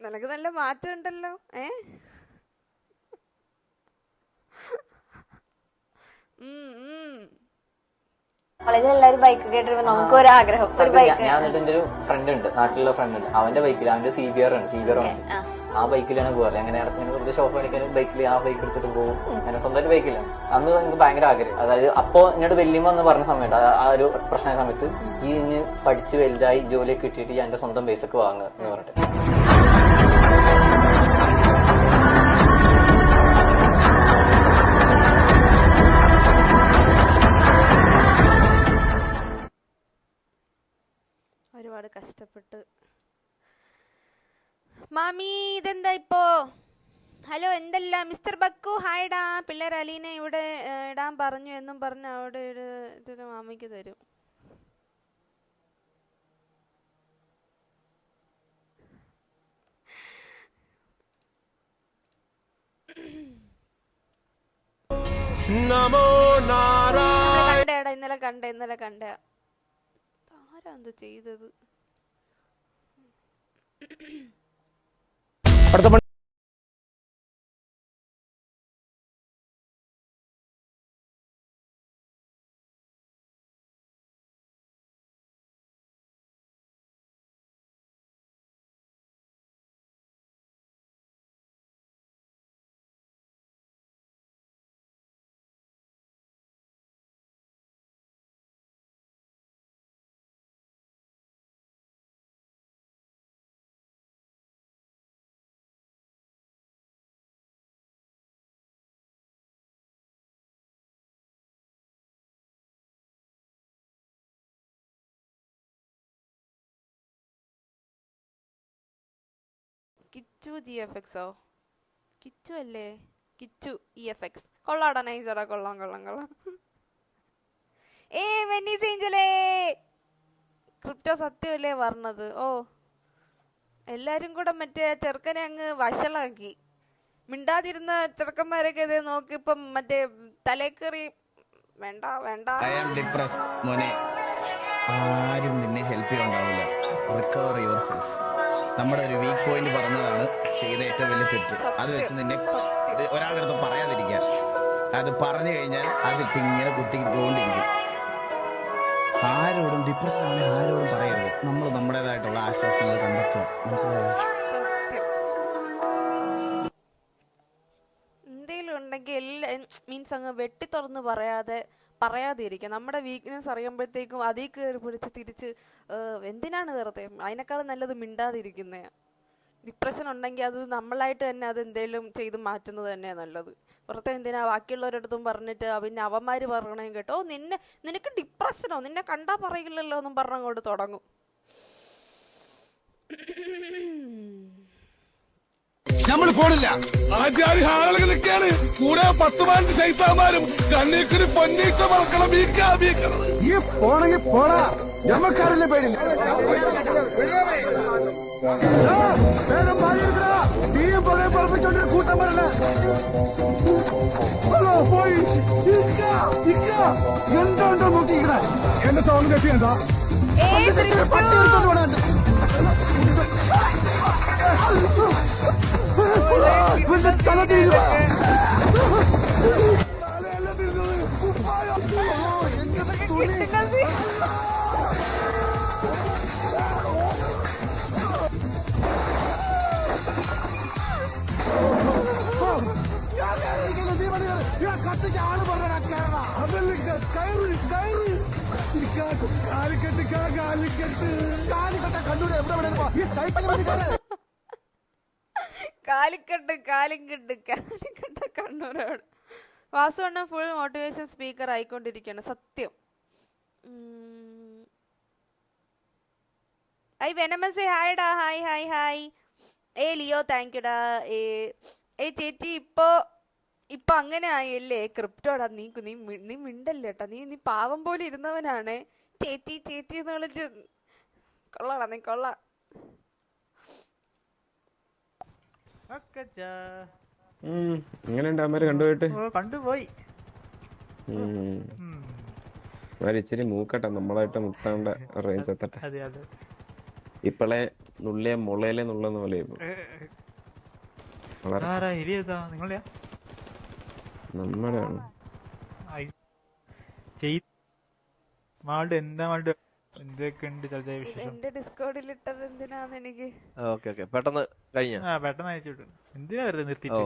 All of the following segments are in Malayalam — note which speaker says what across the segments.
Speaker 1: നിനക്ക് നല്ല മാറ്റം ഉണ്ടല്ലോ.
Speaker 2: കോളേജിൽ എല്ലാരും ബൈക്ക് കേട്ടിരുമ്പോ നമുക്ക് ഒരു ആഗ്രഹം ഒരു ബൈക്ക്.
Speaker 3: ഞാൻ എന്നിട്ട് എന്റെ ഒരു ഫ്രണ്ട് ഉണ്ട്, നാട്ടിലുള്ള ഫ്രണ്ട് ഉണ്ട്, അവന്റെ ബൈക്കിൽ, അവന്റെ CBR ആണ്, ആ ബൈക്കിലാണ് പോകാറ്. അങ്ങനെ ഇടയ്ക്ക് ഷോപ്പ് കാണിക്കാനും ബൈക്കിൽ ആ ബൈക്ക് എടുത്തിട്ട് പോകും. അങ്ങനെ സ്വന്തമായിട്ട് ബൈക്കില്ല. അന്ന് എനിക്ക് ഭയങ്കര ആഗ്രഹം. അതായത് അപ്പോ എന്നോട് വല്യമ്മ എന്ന് പറഞ്ഞ സമയത്ത്, ആ ഒരു പ്രശ്ന സമയത്ത്, ഈ ഇനി പഠിച്ച് വലുതായി ജോലിയൊക്കെ കിട്ടിയിട്ട് ഞാൻ എന്റെ സ്വന്തം പൈസക്ക് വാങ്ങുക എന്ന് പറഞ്ഞിട്ട്.
Speaker 1: ഒരുപാട് കഷ്ടപ്പെട്ട്. മാമി ഇതെന്താ ഇപ്പോ? ഹലോ, എന്തല്ല മിസ്റ്റർ ബക്കു, ഹായ്ഡാ. പിള്ളേർ അലീനെ ഇവിടെ ഇടാൻ പറഞ്ഞു എന്നും പറഞ്ഞ് അവിടെ ഒരു മാമിക്ക് തരും. കണ്ടേടാ, ഇന്നലെ കണ്ട ആരാ എന്ത് ചെയ്തത്? കിച്ചു GFXോ? കിച്ചു അല്ലേ? കിച്ചു EFX. കൊള്ളാടാ, നൈസടാ, കൊള്ളാം. വെന്നീസ് ഏഞ്ചലേ, ക്രിപ്റ്റോ സത്യമല്ലേ പറഞ്ഞത്? എല്ലാരും കൂടെ മറ്റേ ചെറുക്കനെ അങ്ങ് വഷളാക്കി. മിണ്ടാതിരുന്ന ചെറുക്കന്മാരൊക്കെ ഇത് നോക്കി ഇപ്പം മറ്റേ തലേക്കറി. വേണ്ട.
Speaker 4: ആരും നിന്നെ ഹെൽപ്പ് ചെയ്യാണ്ടാവില്ല. Recover yourself. നമ്മുടെ ഒരു വീക്ക് പോയിന്റ് പറഞ്ഞതാണ് ചെയ്ത ഏറ്റവും വലിയ തെറ്റ്. അത് വെച്ച് നിന്നെ ഒരാളുടെ അടുത്ത് പറയാതിരിക്കുക. അത് പറഞ്ഞു കഴിഞ്ഞാൽ അതിട്ട് ഇങ്ങനെ കുത്തിക്കൊണ്ടിരിക്കും. ആരോടും ഡിപ്രഷൻ ആണെങ്കിൽ ആരോടും പറയരുത്. നമ്മൾ നമ്മുടേതായിട്ടുള്ള ആശ്വാസങ്ങൾ കണ്ടെത്തുക. മനസ്സിലായോ?
Speaker 1: എന്തെങ്കിലും ഉണ്ടെങ്കിൽ മീൻസ് അങ്ങ് വെട്ടി തുറന്ന് പറയാതിരിക്കുക. നമ്മുടെ വീക്ക്നെസ് അറിയുമ്പോഴത്തേക്കും അതേ കയറി പിടിച്ച് തിരിച്ച് എന്തിനാണ് വെറുതെ? അതിനേക്കാളും നല്ലത് മിണ്ടാതിരിക്കുന്നേ. ഡിപ്രഷൻ ഉണ്ടെങ്കിൽ അത് നമ്മളായിട്ട് തന്നെ അത് എന്തേലും ചെയ്ത് മാറ്റുന്നത് തന്നെയാണ് നല്ലത്. പുറത്തെ എന്തിനാ ബാക്കിയുള്ളവരടുത്തും പറഞ്ഞിട്ട് പിന്നെ അവന്മാര് പറയണേ കേട്ടോ, നിനക്ക് ഡിപ്രഷനോ, നിന്നെ കണ്ടാ പറയില്ലല്ലോ എന്നും പറഞ്ഞങ്ങോട്ട് തുടങ്ങും.
Speaker 5: നമ്മൾ പോണില്ല. ആചാര്യ ആളുകൾ നിൽക്കാണ് കൂടെ 10-15 ശൈത്താന്മാരും കണ്ണീക്കൊരു പൊന്നീട്ട് മറക്കണം. ഈ പോണെങ്കിൽ പോടാ, ഞമ്മക്കാരല്ലേ പേടില്ല. തീയും പുകയെ പറപ്പിച്ചോണ്ടൊരു കൂട്ടം വരല. പോയി എന്തോ നോക്കിക്കണ. എന്റെ സൗണ്ട് കെട്ടിയെന്താ പട്ടി എടുത്തോണ്ട് പോണ. തല തീരുക. തലയല്ല തിരിഞ്ഞത്, കുപ്പായോ തുണി. കത്തിക്ക് ആള് പറഞ്ഞ അതല്ല കയറ് കാലിക്കട്ട കണ്ണൂർ എവിടെ ഈ സൈക്കിൾ
Speaker 1: കാലിക്കട്ട് കണ്ണൂരോട്. വാസുവണ്ണൻ ഫുൾ മോട്ടിവേഷൻ സ്പീക്കർ ആയിക്കൊണ്ടിരിക്കുകയാണ്. സത്യം. വെനമസേ ഹായ്ഡാ. ഹായ്. ലിയോ താങ്ക് യുടാ. ചേച്ചി ഇപ്പൊ അങ്ങനെ ആയല്ലേ ക്രിപ്റ്റോടാ? നീ മിണ്ടല്ലേട്ടാ. നീ പാവം പോലെ ഇരുന്നവനാണ്. ചേച്ചി എന്ന് വിളിച്ച് കൊള്ളാടാ, നീ കൊള്ളാം.
Speaker 6: എങ്ങനെയുണ്ട് അമ്മര് കണ്ടുപോയിട്ട്?
Speaker 7: കണ്ടുപോയി.
Speaker 6: ഇച്ചിരി മൂക്കട്ടെ, നമ്മളായിട്ട് മുട്ടാണ്ട റേഞ്ച് എത്തട്ടെ.
Speaker 7: അതെ
Speaker 6: ഇപ്പളെ നുള്ളിയ മുളയിലെ നുള്ളെന്ന പോലെ
Speaker 7: നിങ്ങളെയാ
Speaker 6: നമ്മുടെ
Speaker 7: മാൾഡ് എന്താ മാൾഡ് എന്തൊക്കെ ഉണ്ട് ചർച്ച വിശേഷം?
Speaker 1: എന്റെ ഡിസ്കോഡിൽ ഇട്ടത് എന്തിനാന്ന് എനിക്ക്
Speaker 8: ഓക്കെ പെട്ടെന്ന് കഴിഞ്ഞ
Speaker 7: പെട്ടെന്ന് അയച്ചു വിട്ടു. എന്തിനാ വെറുതെ
Speaker 8: ഓ
Speaker 7: നിർത്തിട്ട്?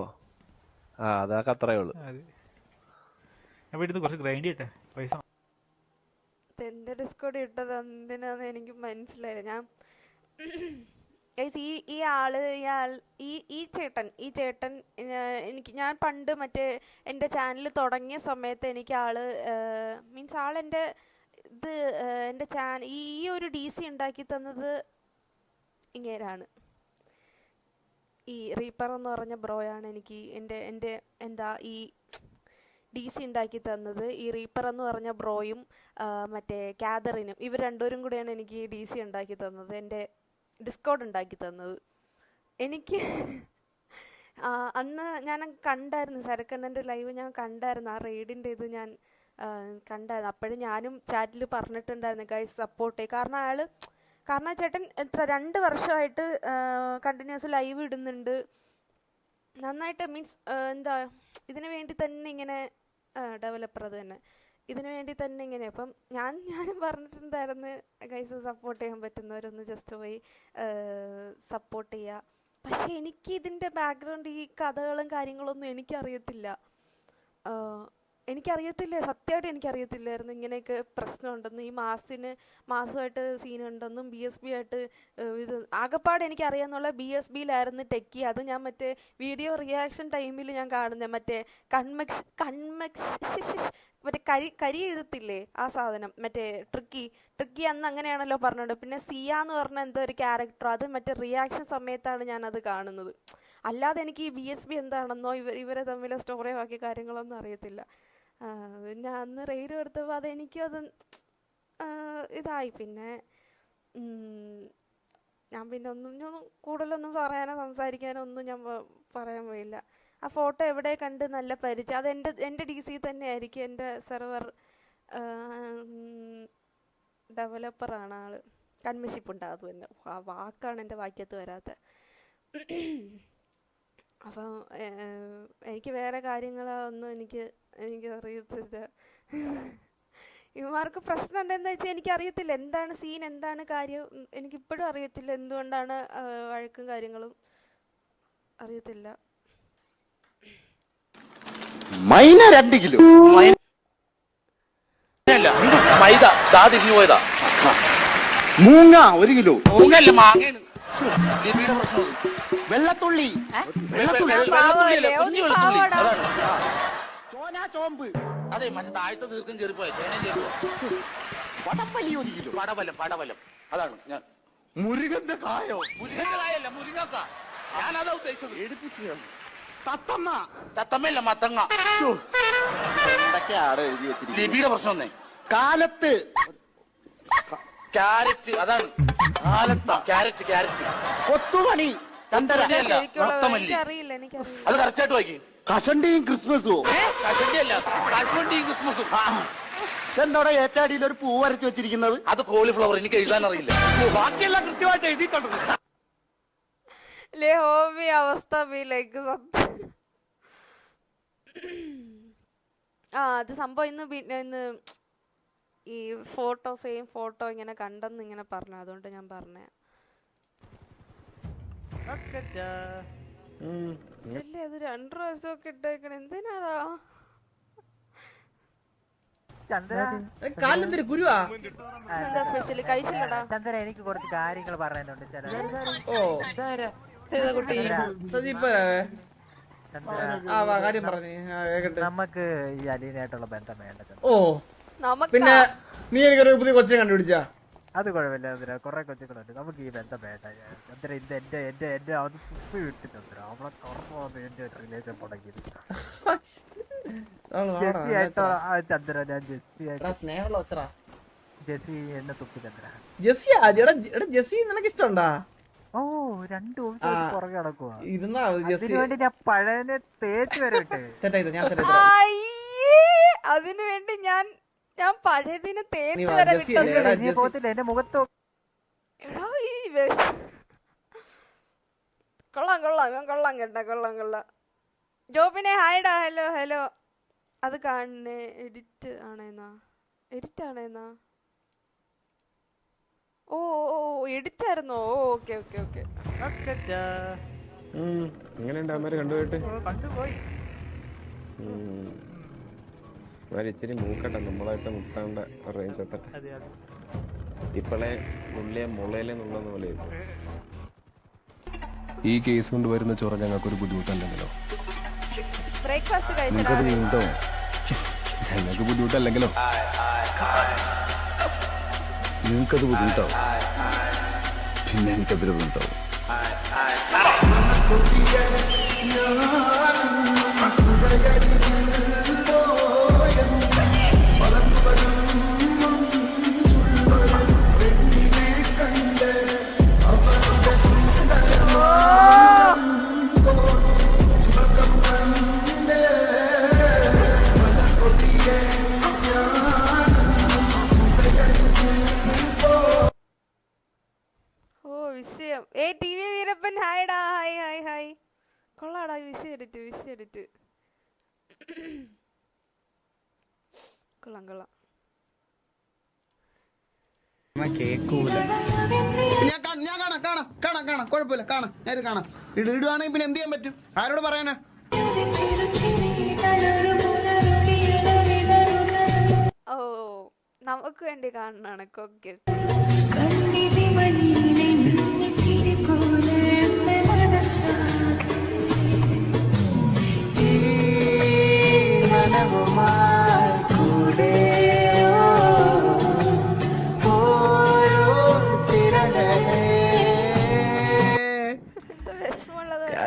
Speaker 8: അതൊക്കെ അത്രേ ഉള്ളു.
Speaker 7: അതെ, ഞാൻ വീട്ടിൽ കുറച്ച് ഗ്രൈൻഡ് ചെയ്യട്ടെ പൈസ.
Speaker 1: എന്റെ ഡിസ്കോഡ് ഇട്ടത് എന്തിനാന്ന് എനിക്ക് മനസ്സിലായില്ല. ഞാൻ ഈ ആള് ഈ ചേട്ടൻ ഞാൻ പണ്ട് മറ്റേ എൻ്റെ ചാനൽ തുടങ്ങിയ സമയത്ത് എനിക്ക് ആള് മീൻസ് ആളെൻ്റെ എൻ്റെ ഈ ഒരു DC ഉണ്ടാക്കി തന്നത് ഇങ്ങേരാണ്. ഈ റീപ്പർ എന്ന് പറഞ്ഞ ബ്രോയാണ് എനിക്ക് എൻ്റെ എന്താ ഈ DC ഉണ്ടാക്കി തന്നത്. ഈ റീപ്പർ എന്ന് പറഞ്ഞ ബ്രോയും മറ്റേ കാതറിനും ഇവർ രണ്ടുപേരും കൂടെയാണ് എനിക്ക് ഈ DC ഉണ്ടാക്കി തന്നത്, എൻ്റെ ഡിസ്കോഡ് ഉണ്ടാക്കി തന്നത്. എനിക്ക് അന്ന് ഞാൻ കണ്ടായിരുന്നു സരക്കണ്ണൻ്റെ ലൈവ്, ഞാൻ കണ്ടായിരുന്നു. ആ റെയ്ഡിൻ്റെ ഇത് ഞാൻ കണ്ടായിരുന്നു. അപ്പോഴും ഞാനും ചാറ്റിൽ പറഞ്ഞിട്ടുണ്ടായിരുന്നു ഗൈസ് സപ്പോർട്ട് ചെയ്യും. കാരണം ചേട്ടൻ 2 വർഷമായിട്ട് കണ്ടിന്യൂസ് ലൈവ് ഇടുന്നുണ്ട് നന്നായിട്ട്. മീൻസ് എന്താ ഇതിനു വേണ്ടി തന്നെ ഇങ്ങനെ ഡെവലപ്പർ അത് തന്നെ ഇതിനു വേണ്ടി തന്നെ ഇങ്ങനെ. അപ്പം ഞാനും പറഞ്ഞിട്ടുണ്ടായിരുന്നു ഗൈസ് സപ്പോർട്ട് ചെയ്യാൻ പറ്റുന്നവരൊന്ന് ജസ്റ്റ് പോയി സപ്പോർട്ട് ചെയ്യുക. പക്ഷെ എനിക്ക് ഇതിൻ്റെ ബാക്ക്ഗ്രൗണ്ട് ഈ കഥകളും കാര്യങ്ങളൊന്നും എനിക്കറിയത്തില്ല. സത്യമായിട്ട് എനിക്കറിയത്തില്ലായിരുന്നു ഇങ്ങനെയൊക്കെ പ്രശ്നമുണ്ടെന്ന്. ഈ മാസമായിട്ട് സീനുണ്ടെന്നും BSB ആയിട്ട് ഇത് ആകെപ്പാട് എനിക്കറിയാമെന്നുള്ള BSBയിലായിരുന്നു ടെക്കി. അത് ഞാൻ മറ്റേ വീഡിയോ റിയാക്ഷൻ ടൈമിൽ ഞാൻ കാണുന്നത് മറ്റേ മറ്റേ കരി എഴുതത്തില്ലേ ആ സാധനം, മറ്റേ ട്രിക്കി അന്ന് അങ്ങനെയാണല്ലോ പറഞ്ഞത്. പിന്നെ സിയാന്ന് പറഞ്ഞ എന്തോ ഒരു ക്യാരക്ടർ, അത് മറ്റേ റിയാക്ഷൻ സമയത്താണ് ഞാനത് കാണുന്നത്. അല്ലാതെ എനിക്ക് ഈ BSB എന്താണെന്നോ ഇവരെ തമ്മിലെ സ്റ്റോറിയോ ബാക്കി കാര്യങ്ങളൊന്നും അറിയത്തില്ല. പിന്നെ അന്ന് റെയ്ഡ് എടുത്തപ്പോൾ അതെനിക്കും ഇതായി. പിന്നെ ഞാൻ പിന്നെ ഒന്നും കൂടുതലൊന്നും സംസാരിക്കാനോ ഒന്നും ഞാൻ പറയാൻ പോയില്ല. ആ ഫോട്ടോ എവിടെ കണ്ട് നല്ല പരിചയം. അത് എൻ്റെ DC തന്നെ ആയിരിക്കും. എൻ്റെ സെർവർ ഡെവലപ്പറാണ് ആള്. കൺമെഷിപ്പുണ്ട് അത് തന്നെ, ആ വാക്കാണ് എൻ്റെ വാക്യത്ത് വരാത്ത. അപ്പം എനിക്ക് വേറെ കാര്യങ്ങളൊന്നും എനിക്ക് അറിയത്തില്ല. ഇവന്മാർക്ക് പ്രശ്നം ഉണ്ടെന്ന് വെച്ചാൽ എനിക്കറിയത്തില്ല എന്താണ് സീൻ, എന്താണ് കാര്യം. എനിക്കിപ്പോഴും അറിയത്തില്ല എന്തുകൊണ്ടാണ് വഴക്കും കാര്യങ്ങളും അറിയത്തില്ല.
Speaker 5: മൈന 2 കിലോ
Speaker 8: മൈദ തിരിഞ്ഞു പോയതാ.
Speaker 5: മൂങ്ങ 1 കിലോ.
Speaker 8: മൂങ്ങല്ല മാങ്ങ.
Speaker 5: വെള്ളത്തുള്ളി ചോമ്പ്.
Speaker 8: അതെ മറ്റേ താഴത്തെ തീർക്കും ചെറുപ്പോയ ചേന ചെറുപ്പോ.
Speaker 5: വടപ്പലി 1 കിലോ.
Speaker 8: പടവലം അതാണ് ഞാൻ.
Speaker 5: മുരുകന്റെ കായോ?
Speaker 8: മുരിങ്ങക്കായല്ല മുരിങ്ങക്ക. ഞാനതാ ഉദ്ദേശിച്ചത്.
Speaker 5: എടുപ്പിച്ചു.
Speaker 8: തത്തമ്മയല്ല മത്തങ്ങ.
Speaker 5: എന്തൊക്കെയാണ് എഴുതി വെച്ചിരിക്കുന്നത്?
Speaker 8: ലിപിയുടെ പ്രശ്നം ഒന്നേ.
Speaker 5: കാലത്ത്
Speaker 8: ക്യാരറ്റ്, അതാണ് ക്യാരറ്റ്.
Speaker 5: കൊത്തുമണി 2.5.
Speaker 1: എനിക്കറിയില്ല.
Speaker 8: അത് കറക്റ്റായിട്ട് വായിക്കും.
Speaker 5: കഷണ്ടിയും ക്രിസ്മസും.
Speaker 8: കഷണ്ടിയല്ല, കശുവണ്ടിയും ക്രിസ്മസും.
Speaker 5: എന്തോടെ ഏറ്റാടിയിൽ ഒരു പൂ വരച്ചു വെച്ചിരിക്കുന്നത്?
Speaker 8: അത് കോളിഫ്ലവർ. എനിക്ക് എഴുതാൻ അറിയില്ല.
Speaker 5: ബാക്കിയെല്ലാം കൃത്യമായിട്ട് എഴുതിയിട്ടുണ്ട്.
Speaker 1: ഹോബി അവസ്ഥ അത് സംഭവം ഇന്ന് ഈ സെയിം ഫോട്ടോ ഇങ്ങനെ കണ്ടെന്ന് ഇങ്ങനെ പറഞ്ഞു, അതുകൊണ്ട് ഞാൻ പറഞ്ഞ. അത് 2 പ്രാവശ്യമൊക്കെ ഇട്ടേക്കണ എന്തിനാടാ? എന്താ സ്പെഷ്യല് കഴിച്ചില്ലടാ?
Speaker 9: ചന്ദ്ര എനിക്ക് കുറച്ച് കാര്യങ്ങൾ പറയാനുണ്ട്. നമുക്ക് ഈ അലീനായിട്ടുള്ള ബന്ധം വേണ്ടത്.
Speaker 10: പിന്നെ നീ എനിക്കൊരു പുതിയ കൊച്ചിനെ കണ്ടുപിടിച്ചാ?
Speaker 9: അത് കുഴപ്പമില്ല ചന്ദ്ര, കുറെ കൊച്ചുകളുണ്ട്. നമുക്ക് ഈ ബന്ധം വേണ്ട ചന്ദ്ര. എന്റെ അത് തുപ്പി വിട്ടു ചന്ദ്ര. അവളെ കുറവ് എന്റെ റിലേഷൻ തുടങ്ങിയത് ചന്ദ്ര. ഞാൻ ജെസ്സി എന്നെ തുപ്പി ചന്ദ്ര.
Speaker 10: ജെസ്സി നിനക്ക് ഇഷ്ടണ്ടാ?
Speaker 9: ഓ 2 പുറകെ നടക്കുവാ.
Speaker 10: ഇതിനു
Speaker 9: വേണ്ടി ഞാൻ പഴയനെ തേച്ച് വരെ ഇട്ട്
Speaker 1: അതിനു വേണ്ടി ഞാൻ പഴയതിന് തേച്ച്
Speaker 9: വരെ പോകത്തില്ല. എന്റെ മുഖത്തോ
Speaker 1: കൊള്ളാം കൊള്ളാം, ഇവൻ കൊള്ളാം കേട്ടാ, കൊള്ളാം കൊള്ളാം. ജോബിനെ ഹായ്ഡാ, ഹലോ ഹലോ. അത് കാണുന്നേ എഡിറ്റ് ആണേന്നാ, എഡിറ്റ് ആണേന്നാ. ഓ ഓ എഡിറ്റ് ആയിരുന്നോ? Okay okay okay.
Speaker 6: എങ്ങനെയുണ്ട് അവന്മാര് കണ്ടുപോയിട്ട്?
Speaker 7: കണ്ടുപോയി.
Speaker 6: അവര് ഇച്ചിരി മൂക്കട്ടെ, നമ്മളായിട്ട് മുട്ടാണ്ട റേഞ്ച് എത്തട്ടെ.
Speaker 7: അതെ അതെ.
Speaker 6: ഇപ്പളെ മുള്ളിയെ മുളയിലെന്നുള്ളത് പോലെ.
Speaker 5: ഈ കേസ് കൊണ്ട് വരുന്ന ചൊറ ഞങ്ങൾക്കൊരു ബുദ്ധിമുട്ടല്ലെങ്കിലോ?
Speaker 1: ബ്രേക്ക്ഫാസ്റ്റ്
Speaker 5: നിങ്ങൾക്കത്
Speaker 1: കഴിച്ചോ?
Speaker 5: ബുദ്ധിമുട്ടോ? ഞങ്ങൾക്ക് ബുദ്ധിമുട്ടല്ലെങ്കിലോ? നിങ്ങൾക്കത് ബുദ്ധിമുട്ടാവും, പിന്നെ എനിക്കതൊരു ബുദ്ധിമുട്ടാവും.
Speaker 1: വിഷയം. ടി വി വീരപ്പൻ ഹായ്ഡാ, ഹായ് ഹായ് ഹായ്. കൊള്ളാടാ വിഷയം എഡിറ്റ്, വിഷയം എഡിറ്റ്. കൊള്ളാം കൊള്ളാം.
Speaker 10: കേക്കൂല. ഞാൻ കാണാം കുഴപ്പമില്ല, കാണാം, ഞാൻ ഇത് കാണാം. ഇടുവാണെങ്കിൽ പിന്നെ എന്ത് ചെയ്യാൻ പറ്റും? ആരോട് പറയാനാ?
Speaker 1: ഓ നമുക്ക് വേണ്ടി കാണാണ്. ഓക്കെ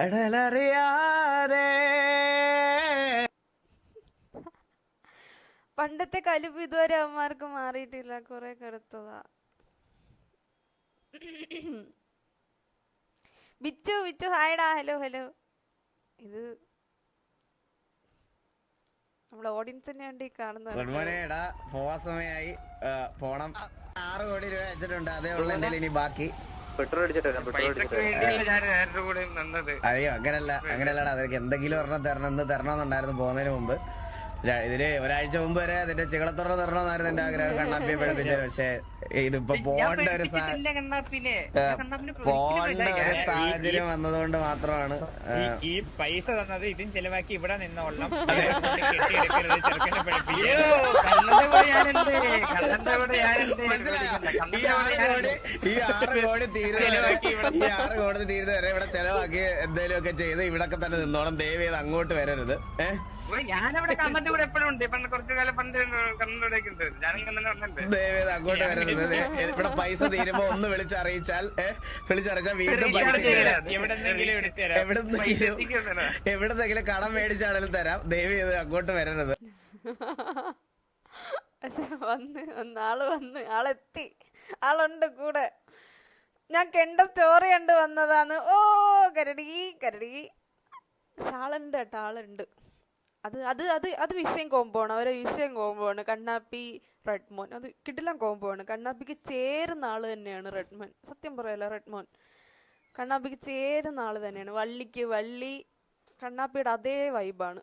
Speaker 10: കടലറിയാതെ
Speaker 1: പണ്ടത്തെ കലിപ്പ് ഇതുവരെ അവന്മാർക്ക് മാറിയിട്ടില്ല, കുറെ കടുത്തതാ. ബിച്ചു ബിച്ചു ഹായ്ഡാ, ഹലോ ഹലോ. ഇത് നമ്മുടെ ഓഡിയൻസിന് വേണ്ടി കാണുന്ന.
Speaker 10: ഗുഡ് മോർണിംഗ് എടാ, പോവാൻ സമയമായി, പോണം. 6 കോടി രൂപ വെച്ചിട്ടുണ്ട്, അതേ ഉള്ള എന്റെ ഇനി ബാക്കി.
Speaker 3: പെട്രോൾ അടിച്ചിട്ട്
Speaker 10: അയ്യോ അങ്ങനെയല്ലടാ, അതൊക്കെ എന്തെങ്കിലും ഒരെണ്ണം തരണം, ഇന്ന് തരണമെന്നുണ്ടായിരുന്നു പോകുന്നതിന് മുമ്പ്. ഇതിന് ഒരാഴ്ച മുമ്പ് വരെ അതിന്റെ ചികളത്തുറ തരണമെന്നായിരുന്നു എന്റെ ആഗ്രഹം, കണ്ണാപ്പിയെ പഠിപ്പിച്ചത്. പക്ഷെ ഇതിപ്പോ പോണ്ട ഒരു സാഹചര്യം വന്നതുകൊണ്ട് മാത്രമാണ്
Speaker 7: ഈ പൈസ തന്നത്. ഇതും ചെലവാക്കി ഇവിടെ നിന്നോളാം.
Speaker 10: ഈ 6 കോടി തീരുന്നവരെ ഇവിടെ ചെലവാക്കി എന്തെങ്കിലും ഒക്കെ ചെയ്ത് ഇവിടൊക്കെ തന്നെ നിന്നോളം. ദയവ് ചെയ്ത് അങ്ങോട്ട് വരരുത്.
Speaker 7: ഞാനവിടെ കമന്റ് കൂടെ എപ്പോഴും ഉണ്ട്. കുറച്ചു കാലം പണ്ട്
Speaker 10: ദയവേത് അങ്ങോട്ട് വരരുത്. ഇവിടെ പൈസ തീരുമ്പോ ഒന്ന് വിളിച്ചറിയിച്ചാൽ വീണ്ടും പൈസ എവിടെന്നെങ്കിലും കടം മേടിച്ചാണെങ്കിലും തരാം. ദയവ് ചെയ്ത് അങ്ങോട്ട് വരരുത്.
Speaker 1: ആളെത്തി, ആളുണ്ട് കൂടെ. ഞാൻ കണ്ട സ്റ്റോറി കണ്ട് വന്നതാണ്. ഓ കരടി കരടി. ആളുണ്ട് കേട്ടോ, ആളുണ്ട്. അത് അത് അത് അത് വിഷയം കോംബോ ആണ്, അവരെ വിഷയം കോംബോ ആണ്. കണ്ണാപ്പി റെഡ്മോൻ അത് കിടിലം കോംബോ ആണ്. കണ്ണാപ്പിക്ക് ചേരുന്ന ആള് തന്നെയാണ് റെഡ്മോൻ. സത്യം പറയല്ല, റെഡ്മോൻ കണ്ണാപ്പിക്ക് ചേരുന്ന ആള് തന്നെയാണ്. വള്ളിക്ക് വള്ളി കണ്ണാപ്പിയുടെ അതേ വൈബാണ്.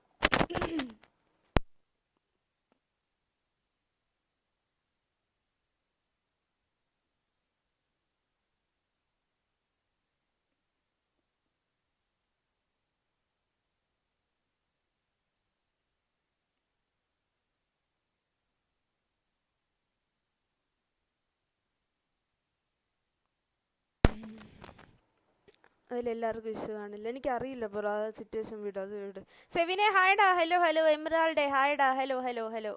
Speaker 1: അതിലെല്ലാവർക്കും ഇഷ്യൂ കാണില്ല, എനിക്കറിയില്ല. ബ്രോ ആ സിറ്റുവേഷൻ വിട്, അത് വിട്. സെവിനെ ഹായ്ഡാ, ഹലോ ഹലോ. എമറാൾഡേ ഹായ്ഡാ, ഹലോ ഹലോ ഹലോ.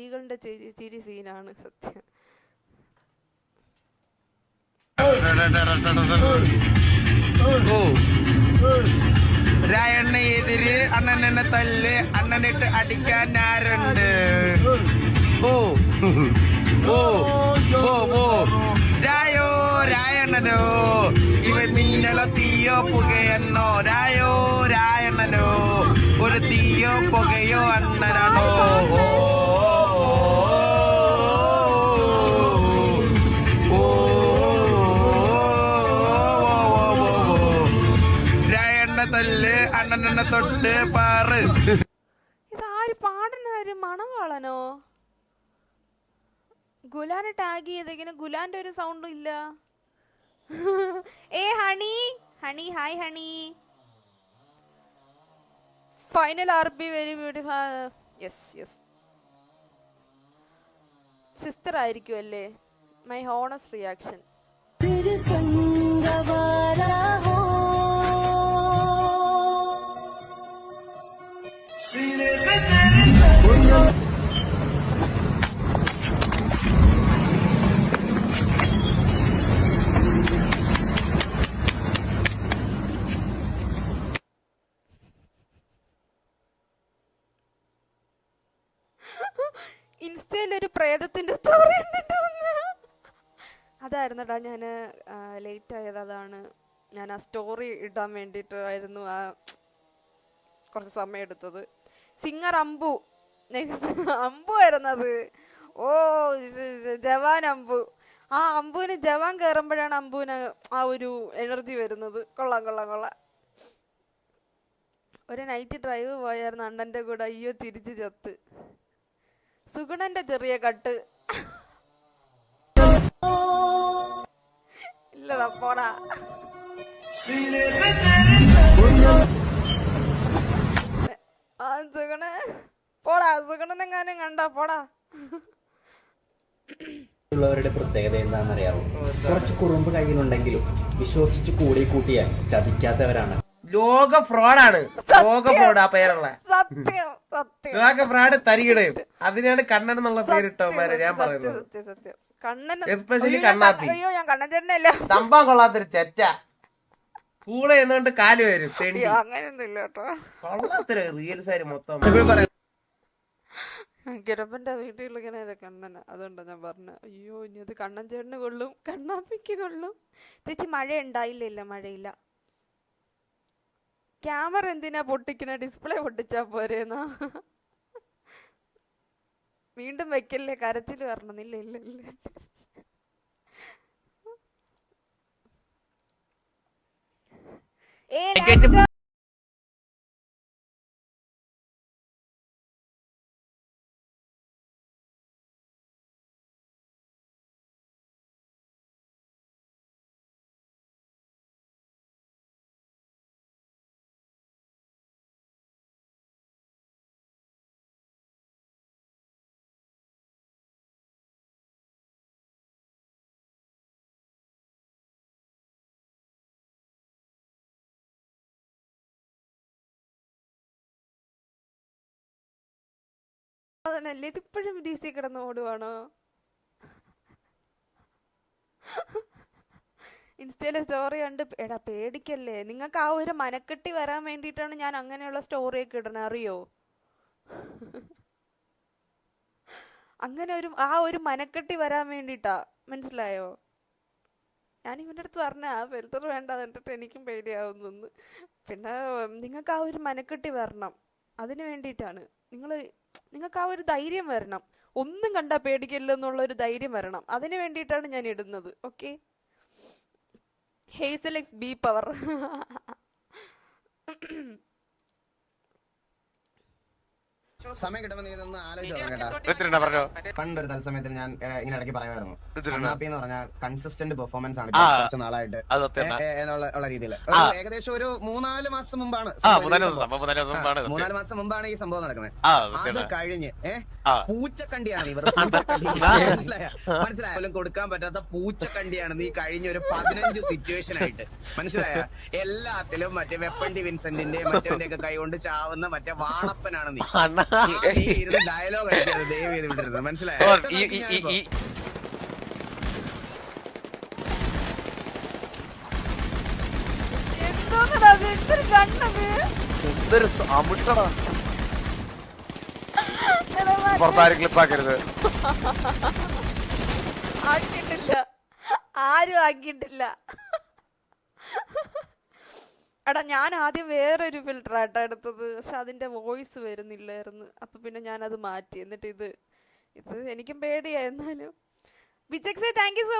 Speaker 1: ഈകളുടെ ചിരി സീനാണ് സത്യം.
Speaker 10: രായണ്ണ എതിര് അണ്ണനെന്നെ തല്ല്, അണ്ണനിട്ട് അടിക്കാൻ ആരുണ്ട്? ഓ ഓ ഓ ഓ രായോ രായണ്ണനോ, ഇവൻ മിന്നലോ തീയോ പുകയെന്നോ? രായോ രായണ്ണനോ, ഒരു തീയോ പുകയോ അണ്ണനാണോ? എന്നെ തല്ല് അണ്ണനെ തൊട്ട് പാറ്.
Speaker 1: ഇതാര് പാടുന്നാര്? മണവാളനോ? ഗുലാനെ ടാഗ് ചെയ്തേക്കിന്. ഗുലാന്റെ ഒരു സൗണ്ടും ഇല്ല. ഏ honey honey, hi honey. Final RP very beautiful. Yes yes, sister ആയിരിക്കും അല്ലേ? My honest reaction. ഇൻസ്റ്റയിൽ ഒരു പ്രേതത്തിന്റെ സ്റ്റോറി കണ്ടിട്ട് അതായിരുന്നടാ ഞാൻ ലേറ്റ് ആയത്. അതാണ് ഞാൻ ആ സ്റ്റോറി ഇടാൻ വേണ്ടിയിട്ടായിരുന്നു കുറച്ച് സമയം എടുത്തത്. സിംഗർ അമ്പു ആയിരുന്നത്. ഓ ജവാൻ അമ്പു. ആ അമ്പുവിന് ജവാൻ കയറുമ്പോഴാണ് അമ്പുവിന് ആ ഒരു എനർജി വരുന്നത്. കൊള്ളാം കൊള്ളാം കൊള്ളാം. ഒരു നൈറ്റ് ഡ്രൈവ് പോയായിരുന്നു അണ്ണന്റെ കൂടെ. അയ്യോ തിരിച്ചു ചത്ത്. സുഗുണന്റെ ചെറിയ കട്ട്. ഇല്ലടാ പോടാ. ആ സുഗുണ പോടാ. സുഗുണനെങ്ങാനും കണ്ടാ പോടാ.
Speaker 11: ുള്ളവരുടെ പ്രത്യേകത എന്താണെന്നറിയാവോ? കുറച്ച് കുറുമ്പ് കയ്യിലുണ്ടെങ്കിലും വിശ്വസിച്ച് കൂടി കൂട്ടിയാൽ ചതിക്കാത്തവരാണ്.
Speaker 10: ലോക ഫ്രോഡാണ്. ലോക ഫ്രോഡ് ആ പേരുള്ള
Speaker 1: സത്യം സത്യം.
Speaker 10: ലോക ഫ്രോഡ് തരികിടയും. അതിനാണ് കണ്ണൻ എന്നുള്ള പേരിട്ടവന്മാര് ഞാൻ പറയുന്നത്.
Speaker 1: സത്യം. കണ്ണൻ
Speaker 10: എസ്പെഷ്യലി കണ്ണാപ്പി.
Speaker 1: അയ്യോ ഞാൻ കണ്ണൻ ചേട്ടനല്ല.
Speaker 10: തമ്പാൻ കൊള്ളാത്തൊരു ചെറ്റ. കൂടെ എന്നുകൊണ്ട് കാല് വരും.
Speaker 1: അങ്ങനെയൊന്നും ഇല്ല കേട്ടോ.
Speaker 10: കൊള്ളാത്തൊരു റിയൽസ് ആര് മൊത്തം.
Speaker 1: ഗിരപ്പന്റെ വീട്ടിലിങ്ങനെ കണ്ണന. അതുകൊണ്ടാ ഞാൻ പറഞ്ഞ. അയ്യോ ഇനി അത് കണ്ണൻ ചേട്ടന് കൊള്ളും, കണ്ണാപ്പിക്ക് കൊള്ളും. ചേച്ചി മഴ ഉണ്ടായില്ല? മഴയില്ല. ക്യാമറ എന്തിനാ പൊട്ടിക്കണ? ഡിസ്പ്ലേ പൊട്ടിച്ചാ പോരേന്നാ. വീണ്ടും വെക്കല്ലേ, കരച്ചിൽ വരണമെന്നില്ല. ഇല്ല ഇല്ല. അതല്ലേ ഇതിപ്പോഴും DC കിടന്ന് ഓടുവാണോ? ഇൻസ്റ്റയിലെ സ്റ്റോറി കണ്ട് എടാ പേടിക്കല്ലേ. നിങ്ങൾക്ക് ആ ഒരു മനക്കെട്ടി വരാൻ വേണ്ടിയിട്ടാണ് ഞാൻ അങ്ങനെയുള്ള സ്റ്റോറിയൊക്കെ ഇടണേ, അറിയോ? അങ്ങനെ ആ ഒരു മനക്കെട്ടി വരാൻ വേണ്ടിയിട്ടാ, മനസ്സിലായോ? ഞാൻ ഇവൻ്റെ അടുത്ത് പറഞ്ഞ ആ ഫിൽറ്റർ വേണ്ട, എന്നിട്ട് എനിക്കും പേടിയാവുന്നു. പിന്നെ നിങ്ങൾക്ക് ആ ഒരു മനക്കെട്ടി വരണം, അതിന് വേണ്ടിയിട്ടാണ്. നിങ്ങൾക്ക് ആ ഒരു ധൈര്യം വരണം. ഒന്നും കണ്ടാ പേടിക്കില്ലെന്നുള്ളൊരു ധൈര്യം വരണം. അതിന് വേണ്ടിയിട്ടാണ് ഞാൻ ഇടുന്നത്. ഓക്കെ, ഹേസലെക്സ് ബി പവർ.
Speaker 10: സമയം കിട്ടുമ്പോൾ നീ ഇതൊന്ന് ആലോചിച്ചു. പണ്ടൊരു തത്സമയത്തിൽ ഞാൻ ഇങ്ങനെ ഇടയ്ക്ക് പറയുമായിരുന്നു, കണ്ണാപ്പി എന്ന് പറഞ്ഞാൽ കൺസിസ്റ്റന്റ് പെർഫോമൻസ് ആണ് കുറച്ച് നാളായിട്ട് എന്നുള്ള രീതിയിൽ. ഏകദേശം ഒരു 3-4 മാസം മുമ്പാണ് 3-4 മാസം മുമ്പാണ് ഈ സംഭവം നടക്കുന്നത്. അത് കഴിഞ്ഞ് പൂച്ചക്കണ്ടിയാണ് ഇവർ. മനസ്സിലായാലും കൊടുക്കാൻ പറ്റാത്ത പൂച്ചക്കണ്ടിയാണ് നീ കഴിഞ്ഞ ഒരു 15 സിറ്റുവേഷൻ ആയിട്ട്. മനസ്സിലായ? എല്ലാത്തിലും മറ്റേ വെപ്പണ്ടി വിൻസെന്റിന്റെ മറ്റവന്റെ ഒക്കെ കൈകൊണ്ട് ചാവുന്ന മറ്റേ വാണപ്പനാണ് നീ. ഡയലോഗ് അടിക്കരുത് ദയവ് ചെയ്ത് വിട്ടിരുന്നത്. മനസ്സിലായോ?
Speaker 8: ക്ലിപ്പാക്കരുത്.
Speaker 1: ആക്കിയിട്ടില്ല, ആരും ആക്കിയിട്ടില്ല. എടാ ഞാൻ ആദ്യം വേറൊരു ഫിൽറ്റർ ആയിട്ടാ എടുത്തത്, പക്ഷെ അതിന്റെ വോയിസ് വരുന്നില്ലായിരുന്നു. അപ്പൊ പിന്നെ ഞാനത് മാറ്റി. എന്നിട്ട് ഇത് എനിക്കും പേടിയായി. എന്നാലും Vijay thank you so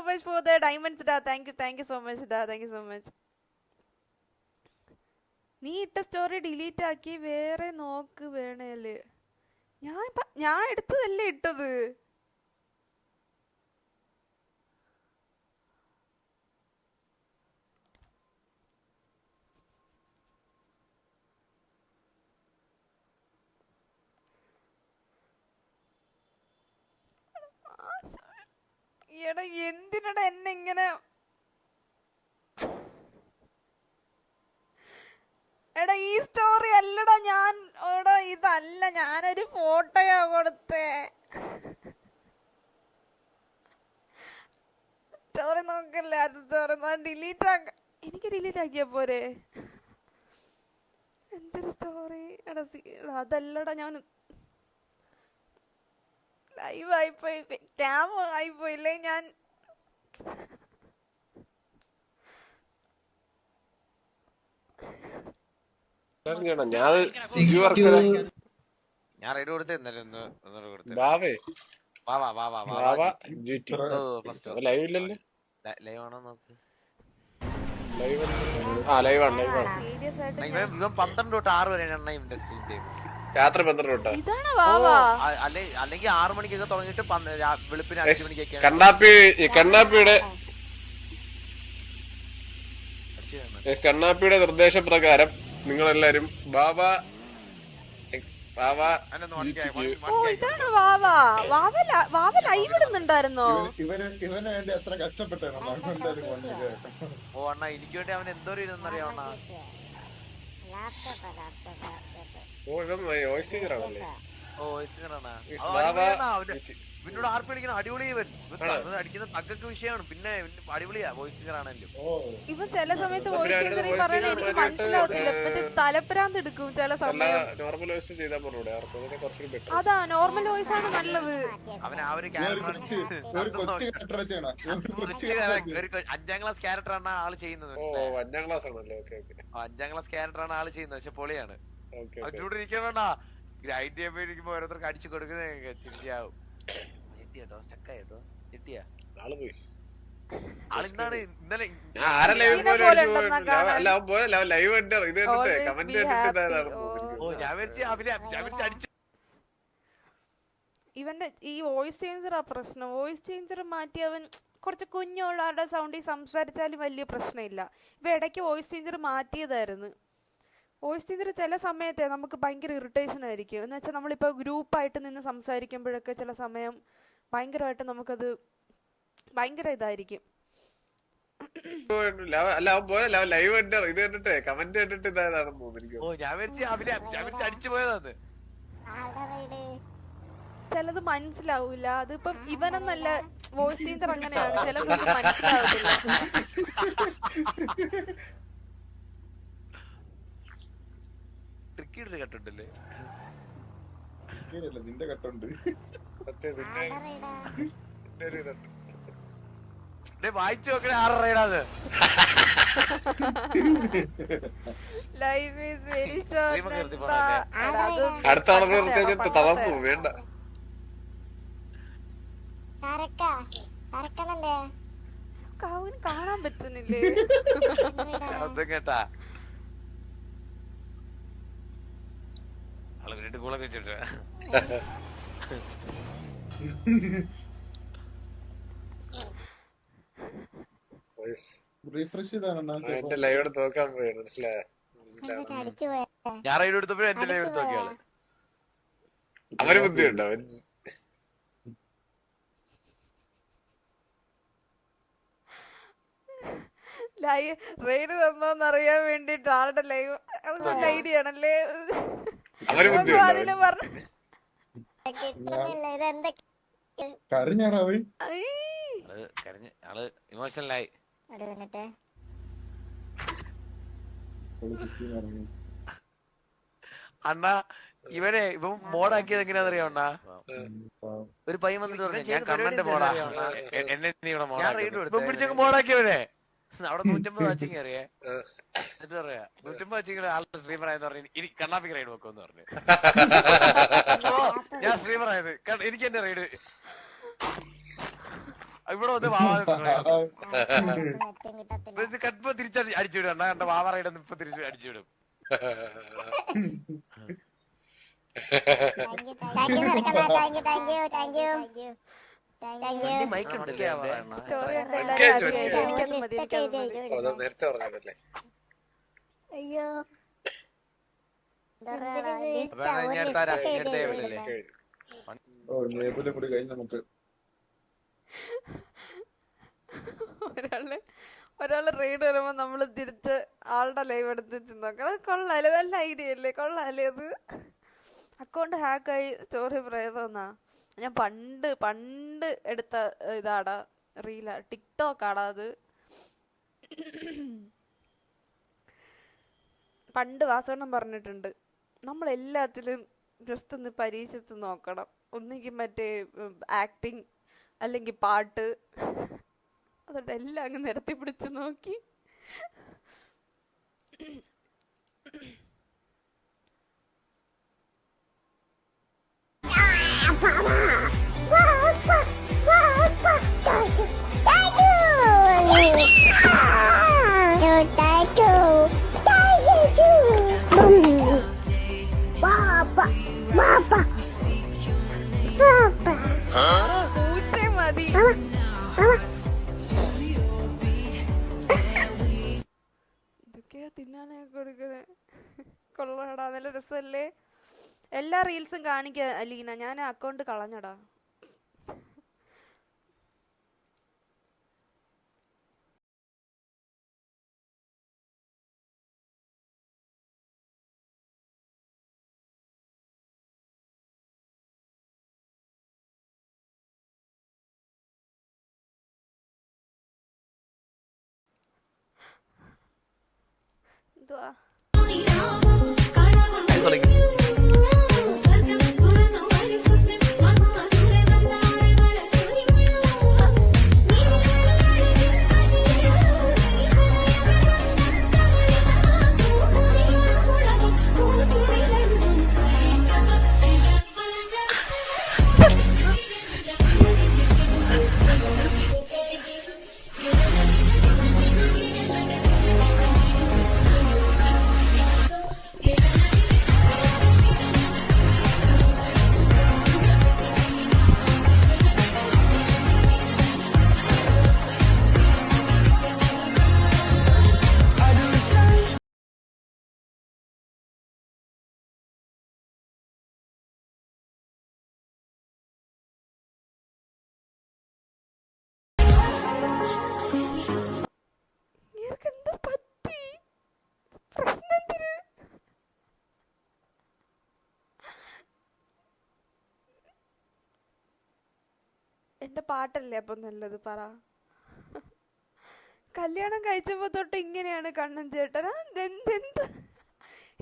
Speaker 1: much for the diamonds ഡാ. താങ്ക് യു സോ മച്ച് ഡാ. Thank you so much. നീ ഇട്ട സ്റ്റോറി ഡിലീറ്റ് ആക്കി വേറെ നോക്ക് വേണേല്. ഞാൻ എടുത്തതല്ലേ ഇട്ടത്. എടാ എന്തിനടാ എന്നെ ഇങ്ങനെ. എടാ ഈ സ്റ്റോറി അല്ലടാ ഞാൻ. എടാ ഇതല്ല, ഞാനൊരു ഫോട്ടോയാ കൊടുത്തേ. സ്റ്റോറി നോക്കല്ലേ, സ്റ്റോറി ഡിലീറ്റ് ആക്ക. എനിക്ക് ഡിലീറ്റ് ആക്കിയാ പോരെ. എന്തൊരു സ്റ്റോറി. എടാ അതല്ലടാ, ഞാൻ ലൈവ് ആയിപ്പോയി, ക്യാം ആയിപ്പോയില്ലേ ഞാൻ.
Speaker 6: ഞാൻ റൈഡ് കൊടുത്തേ ഇന്നലെ കൊടുത്തേ.
Speaker 5: ലൈവ് ഇല്ലല്ലോ.
Speaker 6: ലൈവ് ആണോ നോക്ക്.
Speaker 5: ലൈവാണ്.
Speaker 1: സീരിയസ് ആയിട്ട്
Speaker 6: ഇവൻ 12 തൊട്ട് 6 വരെയാണ് അണ്ണ ഇവന്റെ സ്ക്രീൻ ടൈം.
Speaker 5: രാത്രി 12 തൊട്ടാ.
Speaker 1: ഇതാണ് വാവാ.
Speaker 6: അല്ലെങ്കിൽ 6 മണിക്കൊക്കെ തുടങ്ങിയിട്ട് വെളുപ്പിന് 5 മണിക്കൊക്കെ.
Speaker 5: കണ്ണാപ്പിയുടെ നിർദ്ദേശപ്രകാരം നിങ്ങളെല്ലാരും ബാബ
Speaker 1: ഓ ഇതാണ് വാവാ. വാവ ലൈവ് ഇടുന്നുണ്ടായിരുന്നോ?
Speaker 5: ഇവന് വേണ്ടി എത്ര കഷ്ടപ്പെട്ടാണ്.
Speaker 6: ഓ അണ്ണ എനിക്ക് വേണ്ടി അവൻ എന്തോരം ഇതെന്നറിയാവണ്ണ.
Speaker 5: ഇവൻ വോയിസ് സിംഗറാണല്ലേ.
Speaker 6: ഇവനോട് ആർപ്പ് അടിക്കണം, അടിപൊളി. ഇവൻ അടിക്കുന്ന തക്കൊക്കെ വിഷയമാണ്. പിന്നെ അടിപൊളിയാ വോയിസ് സിംഗർ ആണല്ലോ.
Speaker 1: ഇവ ചില സമയത്ത് വോയിസ് സിംഗറിൽ പറയണ എനിക്ക് മനസ്സിലാവത്തില്ല. മറ്റേ തലപ്രാന്ത് എടുക്കും ചില സമയം.
Speaker 5: നോർമൽ വോയിസ് ചെയ്താൽ പറഞ്ഞൂടെ?
Speaker 1: അതാ നോർമൽ വോയിസ് ആണ് നല്ലത്.
Speaker 6: അവൻ ആ ഒരു ക്യാരക്ടർ 5ാം ക്ലാസ് ക്യാരക്ടറാണ് ആള് ചെയ്യുന്നത്.
Speaker 5: 5ാം ക്ലാസ് ആണല്ലേ?
Speaker 6: 5ാം ക്ലാസ് ക്യാരക്ടറാണ് ആള് ചെയ്യുന്നത്. പക്ഷെ പൊളിയാണ്. അവനോട് ഇരിക്കണോണ്ടാ ഗ്രൈൻഡ് ചെയ്യുമ്പോ ഇരിക്കുമ്പോ ഓരോരുത്തർക്ക് അടിച്ചു കൊടുക്കുന്നത് തിരിച്ചാവും. എത്തിയാട്ടോ സ്റ്റക്കായിട്ടോ. എത്തിയാ
Speaker 5: പോയി.
Speaker 6: ആളിന്നാണ് ഇന്നലെ
Speaker 5: ലൈവ് ഇത് കമന്റ്
Speaker 6: ഞാൻ അടിച്ചു.
Speaker 1: ഇവന്റെ ഈ വോയിസ് ചേഞ്ചറാ പ്രശ്നം. വോയിസ് ചേഞ്ചർ മാറ്റി അവൻ കുറച്ച് കുഞ്ഞുള്ളവരുടെ സൗണ്ടിൽ സംസാരിച്ചാലും വലിയ പ്രശ്നമില്ല. ഇവ ഇടയ്ക്ക് വോയിസ് ചേഞ്ചർ മാറ്റിയതായിരുന്നു. വോയിസ് ചേഞ്ചർ ചില സമയത്തെ നമുക്ക് ഭയങ്കര ഇറിറ്റേഷൻ ആയിരിക്കും. എന്ന് വെച്ചാൽ നമ്മളിപ്പോൾ ഗ്രൂപ്പായിട്ട് നിന്ന് സംസാരിക്കുമ്പോഴൊക്കെ ചില സമയം ഭയങ്കരമായിട്ട് നമുക്കത് ഭയങ്കര ഇതായിരിക്കും.
Speaker 5: ലൈവ് ഇത് കണ്ടിട്ട് കമന്റ് കണ്ടിട്ട് ഇതാണെന്ന് തോന്നുന്നു.
Speaker 6: ഞാൻ അടിച്ചു പോയതാണ്.
Speaker 1: ചിലത് മനസ്സിലാവൂല. അതിപ്പം ഇവനെന്നല്ല വോയിസ് ചേഞ്ചർ അങ്ങനെയാണ്, ചിലത് മനസ്സിലാവത്തില്ല.
Speaker 6: കട്ടുണ്ടല്ലേ
Speaker 5: നിന്റെ കട്ടുണ്ട്.
Speaker 6: വായിച്ചു നോക്കണേ 6 റൈഡാത്.
Speaker 1: Life is very short.
Speaker 5: അടുത്ത ആളുകൾ തളർന്നു വേണ്ട.
Speaker 1: കാണാൻ പറ്റുന്നില്ലേ?
Speaker 6: കേട്ടാ ആള് വീട്ടിൽ കൂളൊക്കെ വെച്ചിട്ട്
Speaker 5: എന്റെ ലൈവ് എടുത്ത് നോക്കാൻ പോയി. മനസ്സിലായോ?
Speaker 6: ഞാൻ റൈഡ് എടുത്തപ്പോഴും എന്റെ ലൈവ് എടുത്ത് നോക്കിയാള്.
Speaker 5: അവര് ബുദ്ധിയുണ്ടോ?
Speaker 1: റൈഡ് തന്നോന്നറിയാൻ വേണ്ടിട്ട് ആളുടെ ലൈവ് ഐഡിയ ആണല്ലേ.
Speaker 5: അവര്
Speaker 1: അതിന് പറഞ്ഞു
Speaker 5: കരഞ്ഞാടാ പോയി.
Speaker 6: കരഞ്ഞ് ആള് ഇമോഷണലായി. അണ്ണാ ഇവൻ മോഡാക്കിയത് എങ്ങനെയാണെന്നറിയോ അണ്ണാ? ഒരു പയ്യൻ വന്നിട്ട് പറഞ്ഞു ഞാൻ കണ്ണന്റെ മോഡാ, എന്നെ നീ ഇവിടെ മോഡാക്കി മോഡാക്കിയവനെ. അവിടെ 150 വാച്ചിങ് അറിയേ. എന്നിട്ട് പറയാ 150 വാച്ചിങ് ആളുടെ സ്ട്രീമർ ആയെന്ന് പറഞ്ഞു. ഇനി കണ്ണാപ്പിക്ക് റൈഡ് വെക്കുമെന്ന് പറഞ്ഞു. ഞാൻ സ്ട്രീമർ ആയത് എനിക്ക് എന്റെ റൈഡ് ഇവിടെ വന്ന് കടുപ്പം തിരിച്ച് അടിച്ചുവിടും. അണ്ണാ കണ്ട വാവ റൈഡ് ഇപ്പൊ തിരിച്ച് അടിച്ചുവിടും. മൈക്ക്
Speaker 1: സ്റ്റോറി കണ്ട് എല്ലാരും happy ആയി. എനിക്കത് മതി, എനിക്കത് മതി.
Speaker 8: നേരത്തെ പറഞ്ഞതല്ലേ.
Speaker 2: അയ്യോ
Speaker 1: ഒരാള് റെയ്ഡ് വരുമ്പോ നമ്മള് തിരിച്ച് ആളുടെ ലൈവ് എടുത്ത് വെച്ച് നോക്കണം. കൊള്ളാല്ലേ, നല്ല ഐഡിയ അല്ലേ, കൊള്ളാല്ലേ അത്. അക്കൗണ്ട് ഹാക്കായി സ്റ്റോറി പ്രേതന്നാ. ഞാൻ പണ്ട് എടുത്ത ഇതാടാ, റീലാ, ടിക്ടോക്ക് ആടാ അത്. പണ്ട് വാസവണ്ണം പറഞ്ഞിട്ടുണ്ട്, നമ്മളെല്ലാത്തിലും ജസ്റ്റ് ഒന്ന് പരീക്ഷിച്ച് നോക്കണം. ഒന്നുകിൽ മറ്റേ ആക്ടിങ് അല്ലെങ്കിൽ പാട്ട്, അതുകൊണ്ട് എല്ലാം അങ്ങ് നിരത്തി പിടിച്ച് നോക്കി. പൂച്ചേ മതി. ഇതൊക്കെയാ തിന്നാനൊക്കെ കൊടുക്കണേ. കൊള്ളാടാ, നല്ല രസമല്ലേ. എല്ലാ റീൽസും കാണിക്ക അലീന, ഞാൻ അക്കൗണ്ട് കളഞ്ഞടാ. എന്തുവാ എന്റെ പാട്ടല്ലേ അപ്പൊ നല്ലത്, പറ. കല്യാണം കഴിച്ചപ്പോ തൊട്ട് ഇങ്ങനെയാണ് കണ്ണൻ ചേട്ടൻ.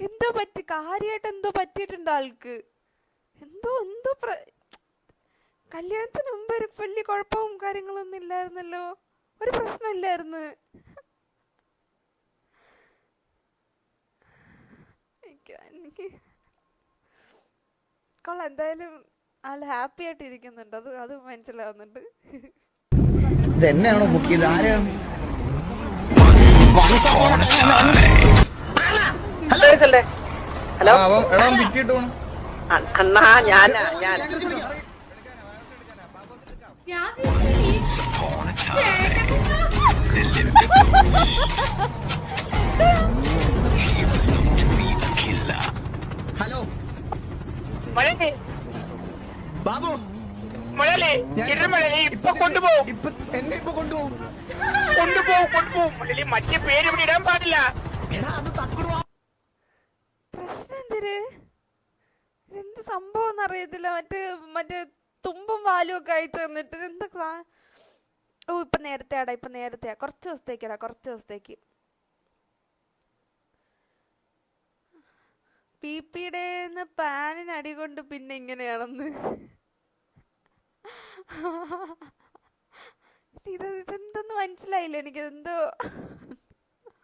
Speaker 1: എന്തോ പറ്റി, കാര്യമായിട്ട് എന്തോ പറ്റിയിട്ടുണ്ട് ആൾക്ക്. എന്തോ കല്യാണത്തിന് മുമ്പ് ഒരു വലിയ കുഴപ്പവും കാര്യങ്ങളൊന്നും ഇല്ലായിരുന്നല്ലോ, ഒരു പ്രശ്നമില്ലായിരുന്നു. എനിക്ക് കൊള്ളാം, എന്തായാലും ആൾ ഹാപ്പി ആയിട്ട് ഇരിക്കുന്നുണ്ട്, അത് മനസ്സിലാവുന്നുണ്ട്.
Speaker 10: ഇതെന്നെയാണോ ബുക്ക് ചെയ്ത്? ആരാണ്?
Speaker 3: ഹലോ,
Speaker 8: അണ്ണാ ഞാൻ
Speaker 10: ഹലോ ബാബു,
Speaker 8: ഇപ്പൊ കൊണ്ടുപോകും
Speaker 10: എന്നെ ഇപ്പൊ കൊണ്ടുപോകും.
Speaker 8: മറ്റേ പേര് ഇവിടെ ഇടാൻ പാടില്ല.
Speaker 1: പ്രശ്നം എന്ത് സംഭവം അറിയത്തില്ല. മറ്റേ തുമ്പും വാലും ഒക്കെ അയച്ചു തന്നിട്ട് എന്താ. ഓ, ഇപ്പൊ നേരത്തെ കുറച്ച് ദിവസത്തേക്ക് പിപിയുടെ പാനിന് അടി കൊണ്ട് പിന്നെ ഇങ്ങനെയാണെന്ന്. ഇതെന്തൊന്നും മനസ്സിലായില്ല എനിക്ക്. എന്തോ